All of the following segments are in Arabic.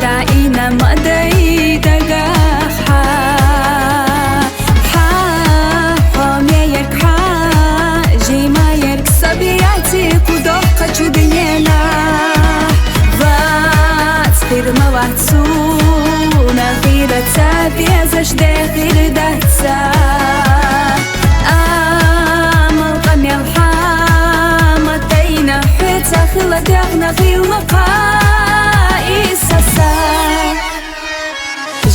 دعينا مدي دقاحا حاميك جيمايك صبياتي قدوق جدينا غير مواتسونا غير تابيزش داخل دهتا آمل غمي الحامة دينا حتى خلقنا غير مقايسة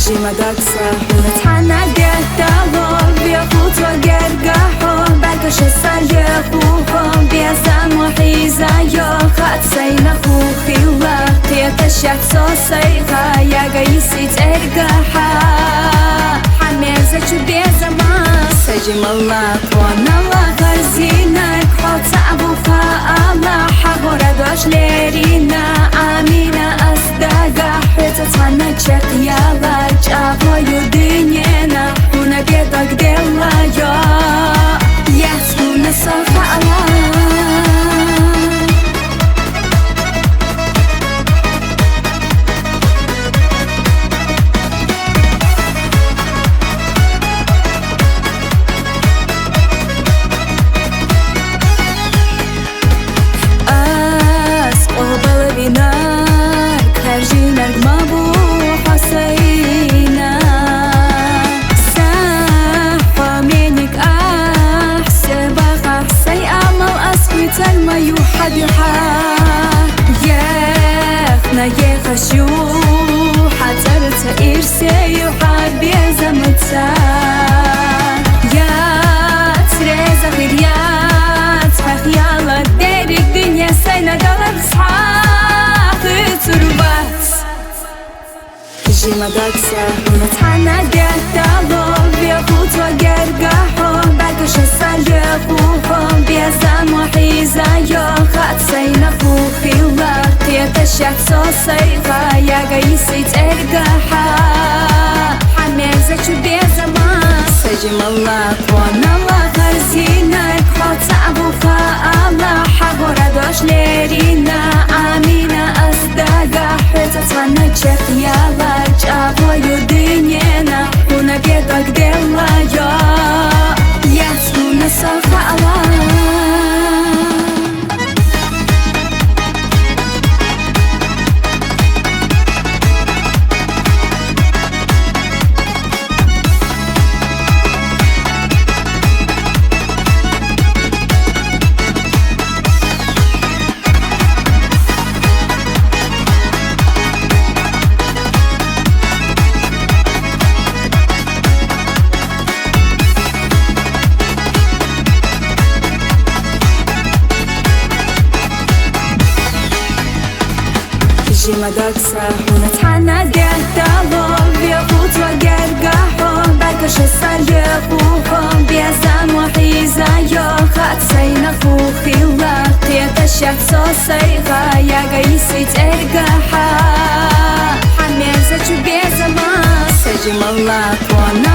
جيما داكسا ونتحنى قدامهم بيخوت وقرقاحهم بعدش الساليخوهم بيزان وحيزا يوخات سينا خوخي وقيت الشعب صوصيها يا قيسي ترقاحا حميزة بيزا ما سجم الله وانا الله غرزينك حوت عبوخا الله حغورا دوش ليرينا آمينا أصدقا حتى تحنى تشقيا Чаво юдинена, una bieda gdela yo, jasku ne sofala. As obala vinar, kharjinar gmabu hasay. ما يوحد ياخنا يخشو حترت إرسي يحب يزمتا يا تريزا غيريات خيالة ديرك دنيا سينا دولار صحاق تربات جيما داكسا ونتحنى قدالهم بيخوت وقرقاحهم بعدش الساليخوهم بيزان وحيزا يوخات سينا خوخي وقيت الشعب صوصيها يا قيسي ترقاحا حميزة بيزا ما سجم الله وانا الله غرزينك حوت عبوخا الله حغورا دوش ليرينا آمينا أصدقا حتى تغنى تشقيا Чаво юдинена, una bieda gdela yo, jasku ne sofala. جيما داكسا ونتحنى قدامهم بيخوت وقرقاحهم بعدش الساليخوهم بيزان وحيزا يوخات سينا خوخي وقيت الشعب صوصيها يا قيسي ترقاحا حميزة بيزا ما سجم الله وانا